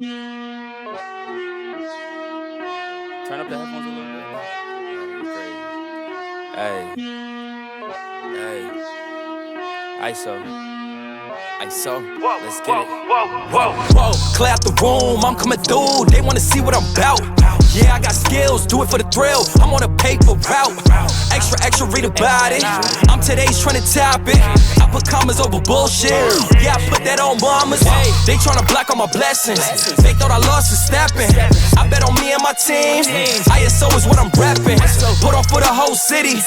Turn up the headphones a little bit. Hey, ISO. Let's get it. Whoa, clear out the room, I'm coming through. They wanna see what I'm about. Yeah, I got skills, do it for the thrill. I'm on a paper route. Extra, read about it. I'm today's trending topic. I put commas over bullshit. Yeah, I put that on mamas. They tryna block all my blessings. They thought I lost for stepping. I bet on me and my team. ISO is what I'm rapping. Put on for the whole city.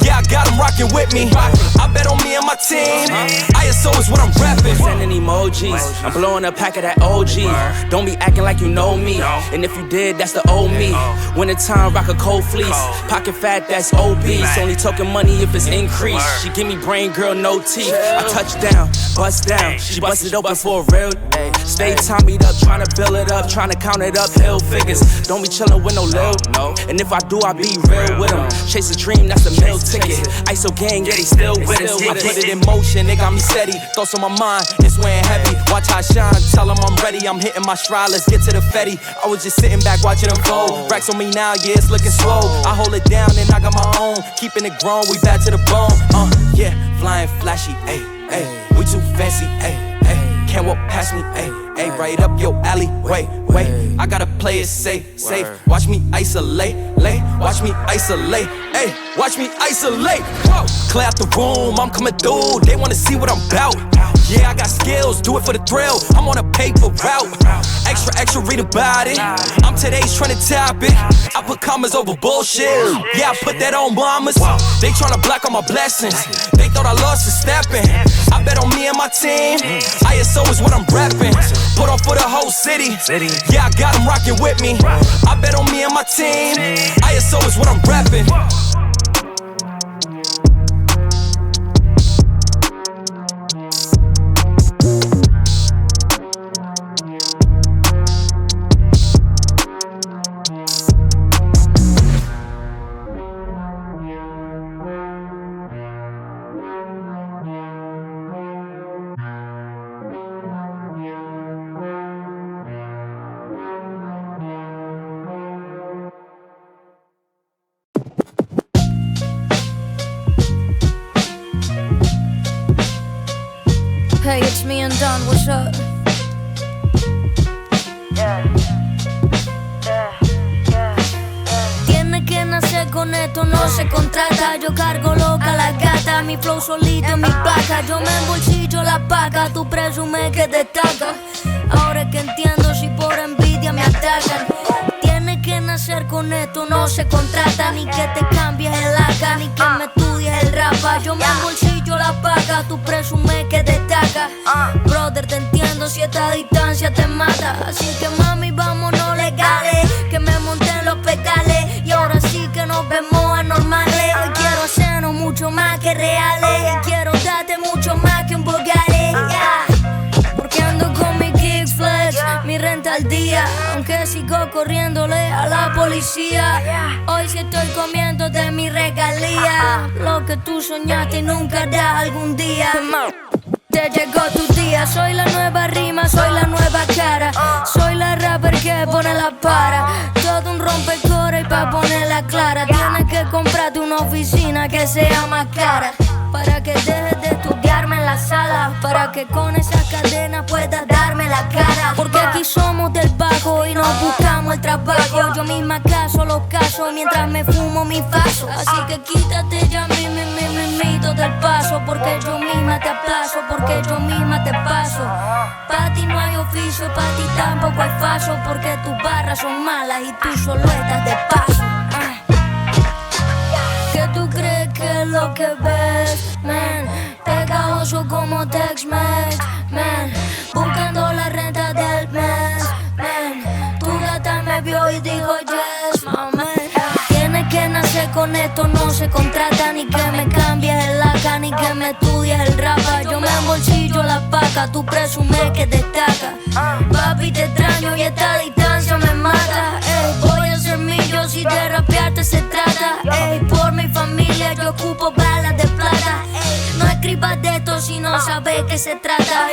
Yeah, I got them rocking with me. I bet on me and my team. ISO is what I'm rapping. Sending emojis, I'm blowing a pack of that OG. Don't be acting like you know me. And if you did, that's the old me. Winter time, rock a cold fleece. Pocket fat, that's obese. Only talking money if it's increased. She give me brain, girl, no teeth. I touch down, bust down. She busted open for a real day. Stay Tommy'd up, tryna build it up, tryna count it up, hill figures. Don't be chillin' with no lil, no. And if I do, I be real with them. Chase a dream, that's a meal ticket. ISO gang, yeah, they still with us. I put it in motion, they got me steady. Thoughts on my mind, it's weighing heavy. Watch how I shine, tell them I'm ready. I'm hitting my stride, let's get to the Fetty. I was just sitting back watching them fold. Racks on me now, yeah, it's looking swole. I hold it down and I got my own. Keeping it grown, we bad to the bone. Yeah, flying flashy, ayy, ayy. We too fancy, ayy, ayy. Can't walk past me, ayy, ayy. Right up your alley, wait. I gotta play it safe. Watch me isolate, watch me isolate, ayy. Watch me isolate. Whoa. Clear out the room, I'm coming through. They wanna see what I'm about. Yeah, I got skills, do it for the thrill. I'm on a paper route. Extra, read about it. I'm today's trending topic. I put commas over bullshit. Yeah, I put that on mamas. They tryna block all my blessings. They thought I lost for stepping. I bet on me and my team. ISO is what I'm rapping. Put on for the whole city. Yeah, I got them rocking with me. I bet on me and my team. ISO is what I'm rapping. Hey, it's me and Don, what's up? Tiene que nacer con esto, no se contrata. Yo cargo loca la gata, mi flow solito en mi placa. Yo me embolsillo la paca, tú presumes que destaca. Ahora es que entiendo si por envidia me atacan. Tienes que nacer con esto, no se contrata. Ni que te cambies el AK, ni que me estudies el rapa. Yo me embolsillo la paca, tú presumes que destaca. Brother, te entiendo si esta distancia te mata. Así que mami, vámonos legales, que me monté en los pedales. Y ahora sí que nos vemos anormales. Hoy quiero hacernos mucho más que reales. Y quiero darte mucho más que un Bugatti, Porque ando con mi kicks flex, mi renta al día. Aunque sigo corriéndole a la policía. Hoy sí estoy comiendo de mi regalía. Lo que tú soñaste y nunca harás algún día. Te llegó tu día, soy la nueva rima, soy la nueva cara. Soy la rapper que pone la para. Todo un rompecore y pa' ponerla clara. Tienes que comprarte una oficina que sea más cara. Para que dejes de estudiarme en la sala. Para que con esa cadena puedas darme la cara. Porque aquí somos del bajo y nos buscamos el trabajo. Yo misma caso los casos mientras me fumo mi faso. Así que quítate ya mito del paso. Porque yo misma te aplazo, porque yo misma te paso. Pa' ti no hay oficio, pa' ti tampoco hay faso. Porque tus barras son malas y tú solo estás de paso. ¿Qué tú crees que es lo que ves, man? Pegajoso como Tex-Mex, man. Buscando la renta del mes, man. Tu gata me vio y dijo yes, man. Tienes que nacer con esto, no se contrata. Ni que me cambies el AK, ni que me estudies el rapa. Yo me embolsillo la paca, tú presumes que destaca. Papi, te extraño y esta distancia me mata. Voy a ser millo si de rapearte se trata. Por mi familia yo ocupo balas de plata. No escribas de esto si no sabes qué se trata.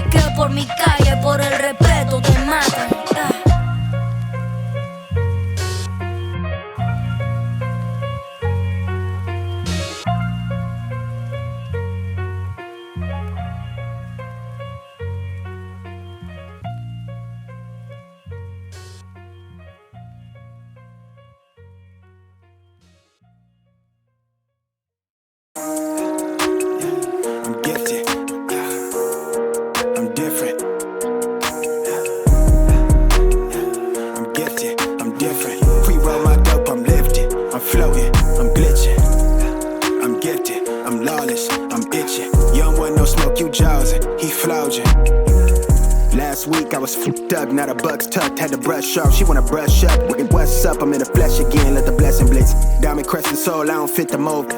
Que por mi calle, por el respeto te matan. was fucked up, now the bucks tucked. Had to brush off, she wanna brush up. What's up, I'm in the flesh again, let the blessing blitz. Diamond crescent soul, I don't fit the mold.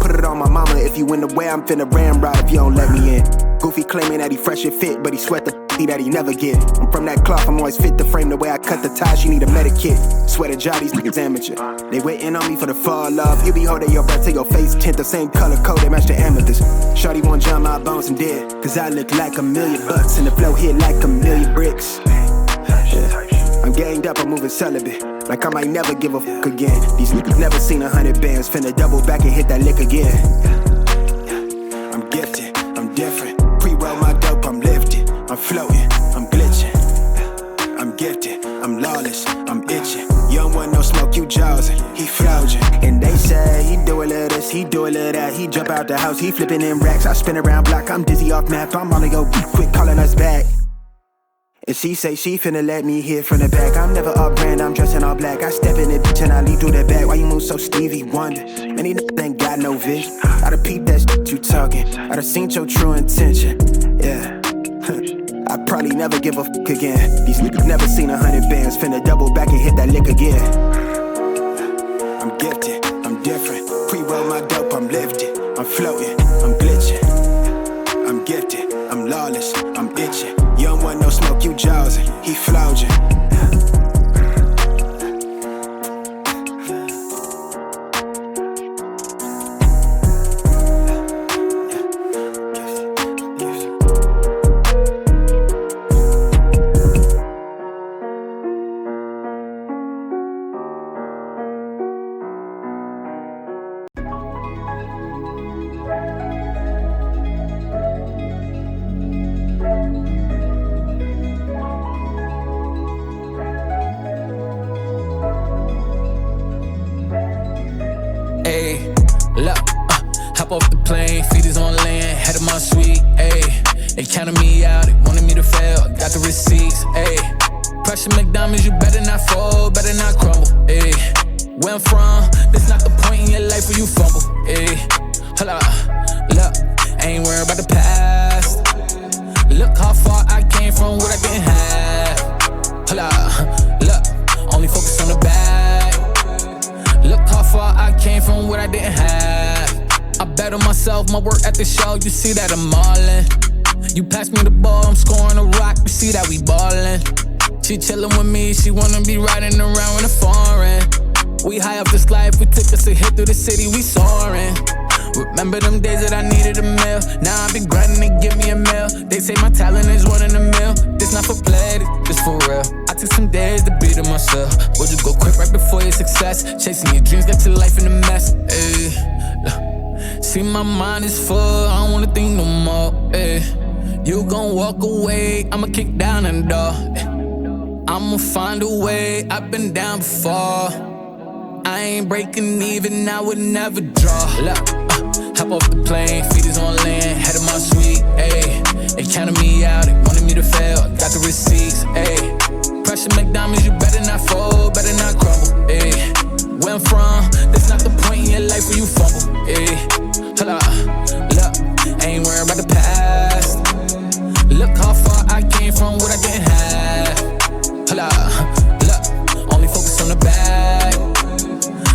Put it on my mama, if you in the way, I'm finna ramrod if you don't let me in. Goofy claiming that he fresh and fit, but he sweat the that he never get. I'm from that cloth, I'm always fit to frame the way I cut the tie, she need a medikit. Swear to job, these niggas amateur. They waiting on me for the fall off. You be holding your breath till your face tint the same color code, they match the amethyst. Shorty won't jump my bones and dead, cause I look like $1,000,000 and the flow hit like 1,000,000 bricks. Yeah. I'm ganged up, I'm moving celibate, like I might never give a fuck again. These niggas never seen 100 bands, finna double back and hit that lick again. I'm gifted, I'm different. Pre-roll my dope, I'm lifted. I'm floating, I'm glitching. I'm gifted, I'm lawless, I'm itching. You don't want no smoke, you jawsing. He flouging. And they say he do a little this, he do a little that. He jump out the house, he flipping in racks. I spin around block, I'm dizzy off map. I'm on the go, quick calling us back. And she say she finna let me hit from the back. I'm never off brand, I'm dressing all black. I step in it, bitch, and I lead through the back. Why you move so Stevie Wonder? Man, he ain't got no vision. I done peeped that shit you talking. I done seen your true intention. Yeah. I probably never give a fuck again. These niggas never seen 100 bands, finna double back and hit that lick again. I'm gifted, I'm different. Pre-roll my dope, I'm lifted. I'm floating, I'm glitching. I'm gifted, I'm lawless, I'm itching. You don't want no smoke, you jawsing. He flouging. Hop off the plane, feet is on land, head of my suite, ayy. They counted me out, they wanted me to fail, I got the receipts, ayy. Pressure McDonald's, you better not fall, better not crumble, ayy. Where I'm from, that's not the point in your life where you fumble, ayy. Hold up, look, I ain't worried about the past. Look how far I came from what I didn't have. Hold up, look, only focus on the bag. Look how far I came from what I didn't have. I bet on myself, my work at the show, you see that I'm all in. You pass me the ball, I'm scoring a rock, you see that we ballin'. She chillin' with me, she wanna be riding around in a foreign. We high off this life, we took us a hit through the city, we soaring. Remember them days that I needed a meal, now I be grinding to give me a meal. They say my talent is one in a mil, this not for play, this for real. I took some days to beat it myself, would you go quick right before your success? Chasing your dreams, got your life in a mess, ayy. See my mind is full, I don't wanna think no more, ayy. You gon' walk away, I'ma kick down the door, ayy. I'ma find a way, I've been down before. I ain't breaking even, I would never draw. Look, hop off the plane, feet is on land, head of my suite, ayy. They counted me out, they wanted me to fail, got the receipts, ayy. Pressure McDonald's, you better not fall, better not crumble, ayy. Where I'm from, that's not the point in your life where you fumble, ayy. Hold up, look, I ain't worried about the past. Look how far I came from what I didn't have. Hold up, look, only focus on the bag.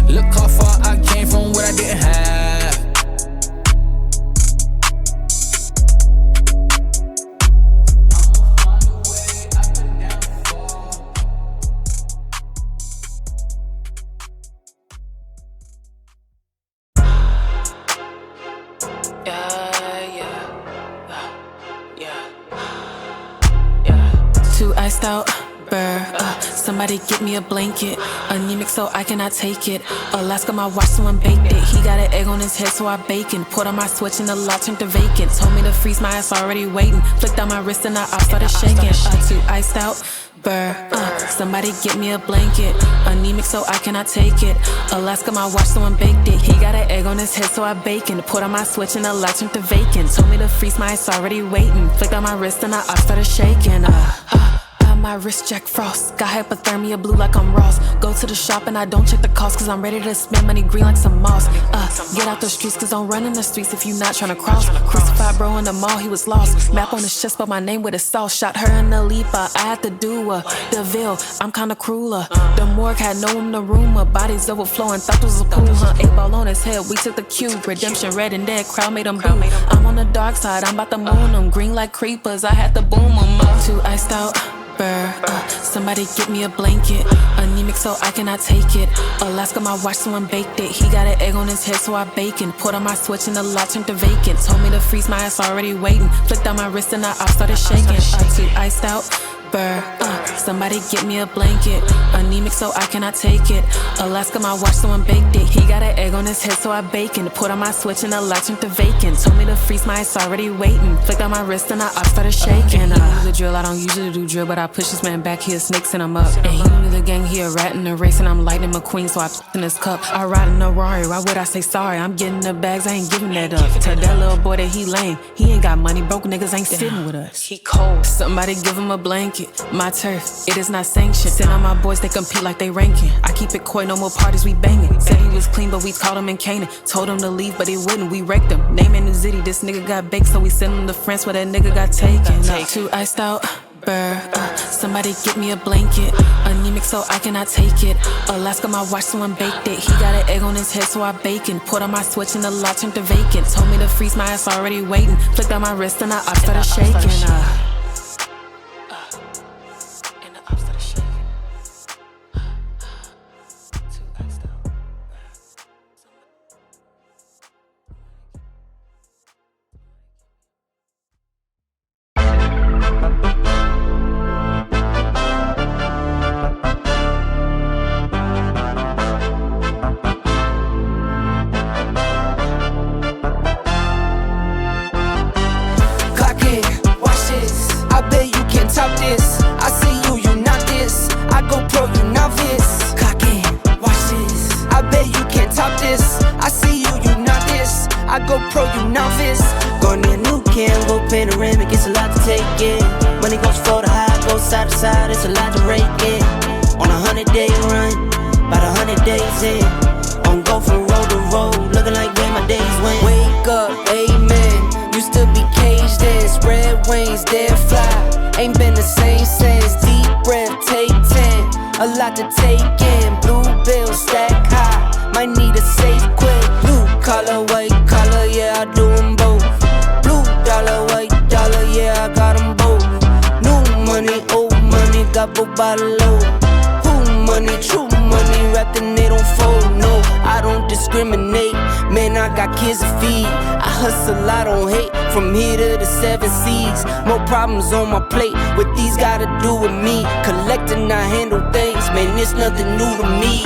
Look how far I came from what I didn't have. Iced out, somebody get me a blanket. Anemic so I cannot take it. Alaska my watch, someone baked it. He got an egg on his head, so I bacon. Put on my switch and the lock turned to vacant. Told me to freeze, my ass already waiting. Flicked on my wrist and I started shaking. Too iced out, somebody get me a blanket. Anemic so I cannot take it. Alaska my watch, someone baked it. He got an egg on his head, so I bacon. Put on my switch and the lock turned to vacant. Told me to freeze, my ass already waiting. Flicked on my wrist and I started shaking. My my wrist Jack Frost. Got hypothermia blue like I'm Ross. Go to the shop and I don't check the cost, cause I'm ready to spend money green like some moss. Get out the streets cause I'm running the streets if you not tryna cross. Crucified bro in the mall, he was lost. Map on his chest, but my name with a sauce. Shot her in the Lipa, I had to do a DeVille, I'm kinda crueler. The morgue had no in the room, bodies overflowing, thought this was a pool, huh? 8 ball on his head, we took the cube. Redemption red and dead, crowd made him boo. I'm on the dark side, I'm about to moon them. Green like creepers, I had to boom them up. Too iced out, somebody get me a blanket. Anemic so I cannot take it. Alaska, my watch, someone baked it. He got an egg on his head, so I bacon. Put on my switch and the lot turned to vacant. Told me to freeze, my ass already waiting. Flicked down my wrist and I started shaking. Too iced out, somebody get me a blanket. Anemic so I cannot take it. Alaska, my watch, someone baked it. He got an egg on his head, so I bacon. Put on my switch and the lot turned to vacant. Told me to freeze, my ass already waiting. Flicked on my wrist and I started shaking. He knew the drill, I don't usually do drill, but I push this man back, he a snake, send him up. And he knew the gang, he a rat in the race, and I'm Lightning McQueen, so I in his cup. I ride in a Rari, why would I say sorry? I'm getting the bags, I ain't giving that up. Tell that little boy that he lame, he ain't got money, broke niggas ain't sitting with us. He cold, somebody give him a blanket. My turf, it is not sanctioned. Send all my boys, they compete like they ranking. I keep it coy, no more parties, we banging. Said he was clean, but we caught him in Canaan. Told him to leave, but he wouldn't, we wrecked him. Name in New City, this nigga got baked, so we sent him to France where that nigga got taken. Too iced out, somebody get me a blanket. Anemic so I cannot take it. Alaska, my watch, someone baked it. He got an egg on his head, so I bacon. Put on my switch and the lot turned to vacant. Told me to freeze, my ass already waiting. Flicked on my wrist and I started shaking. It's a lot to rake in. On a 100-day run, about 100 days in. On go from road to road, looking like where my days went. Wake up, amen. Used to be caged in, spread wings, dead fly. Ain't been the same since. Deep breath, take 10. A lot to take in. Blue bill, stack high. Might need a safe quit. Blue collar, white collar, yeah, I do them both. Blue dollar, white dollar, yeah, I got them both. New money, old money, got both by the load. Who money, true money, wrapped in it on fold. No, I don't discriminate. Man, I got kids to feed. I hustle, I don't hate. From here to the 7 seas. More problems on my plate. What these gotta do with me? Collecting, I handle things. Man, it's nothing new to me.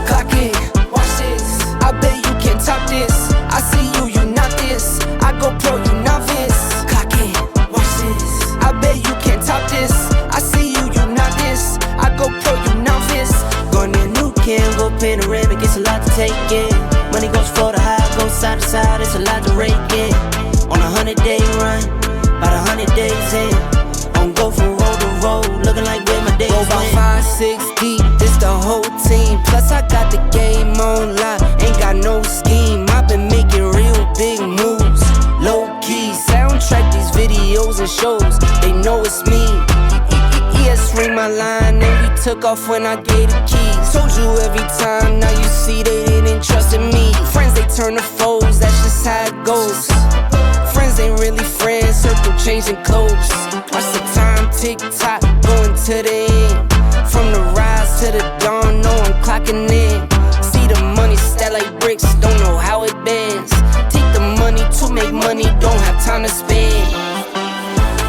Clock it, watch this. I bet you can't top this. I see you, you not this. I go pro, you novice. Clock it, watch this. I bet you can't top this. I see you, you not this. I go pro, you novice. Going in new can, go panoramic, it's a lot to take in. Money goes floor to high, goes side to side, it's a lot to rake in. On a 100-day run, about 100 days in. On go from road to road, looking like where my days went. Go about 5, 6 deep, this the whole team. Plus I got the game on lock, ain't got no scheme. I've been making real big moves, low key. Soundtrack these videos and shows, they know it's me. Yes, ring my line, and we took off when I gave the keys. Told you every time, now you see they didn't trust in me. Friends, they turn to foes, that's just how it goes. Friends ain't really friends, circle changing clothes. Watch the time tick tock, going to the end. From the rise to the dawn, know I'm clocking in. See the money stacked like bricks, don't know how it bends. Take the money to make money, don't have time to spend.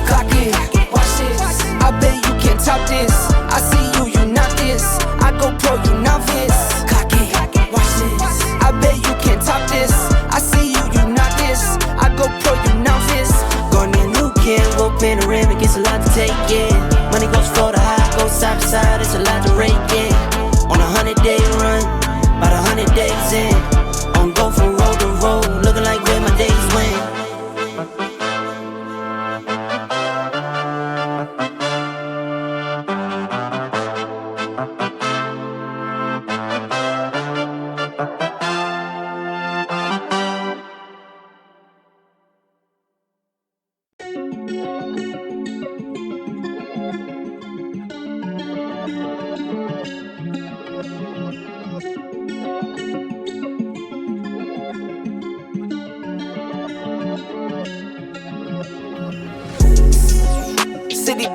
Clock it, watch this. I bet you can't top this. I see you, you not this. I go pro, you novice. Clock it, watch this. I bet you can't top this. I see you, you not this. I go pro, you novice. Going in new can, go panoramic, it's a lot to take in. Money goes floor to high, goes side to side, it's a lot to rake in. On a 100-day run, about 100 days in. On go from road to road, looking like where my days went.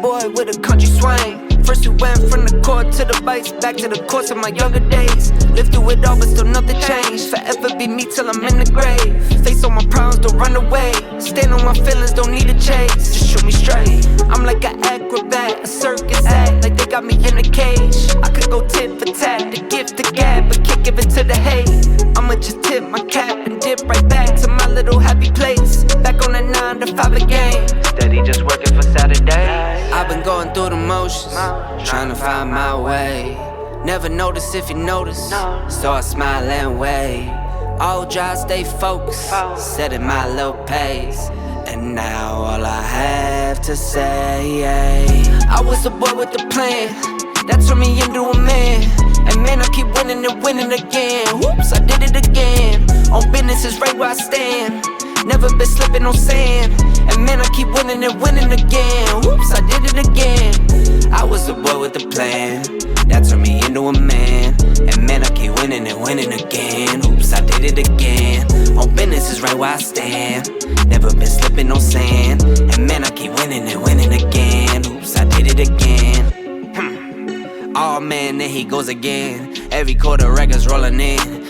boy with a country swing. First we went from the court to the bikes, back to the course of my younger days. Lived through it all, but still nothing changed. Forever be me till I'm in the grave. Face on my problems, don't run away. Stand on my feelings, don't need a chase. Just shoot me straight. I'm like an acrobat, a circus act, like they got me in a cage. I could go tit for tat, the gift the gab, but can't give it to the hate. I'ma just tip my cap and dip right back to my little happy place. Back on the 9 to 5 again. Steady just working for Saturday. I've been going through the motions, trying to find my way. Never notice if you notice, so I smile and wave. All dry, stay focused, setting my little pace. And now all I have to say, I was a boy with a plan that turned me into a man. And man, I keep winning and winning again. Whoops, I did it again. On business is right where I stand. Never been slipping on sand. And man, I keep winning and winning again. Whoops, I did it again. I was a boy with a plan that turned me into a man. And man, I keep winning and winning again. Oops, I did it again. On business is right where I stand. Never been slipping on sand. And man, I keep winning and winning again. Oops, I did it again. Oh man, there he goes again. Every quarter record's rolling in.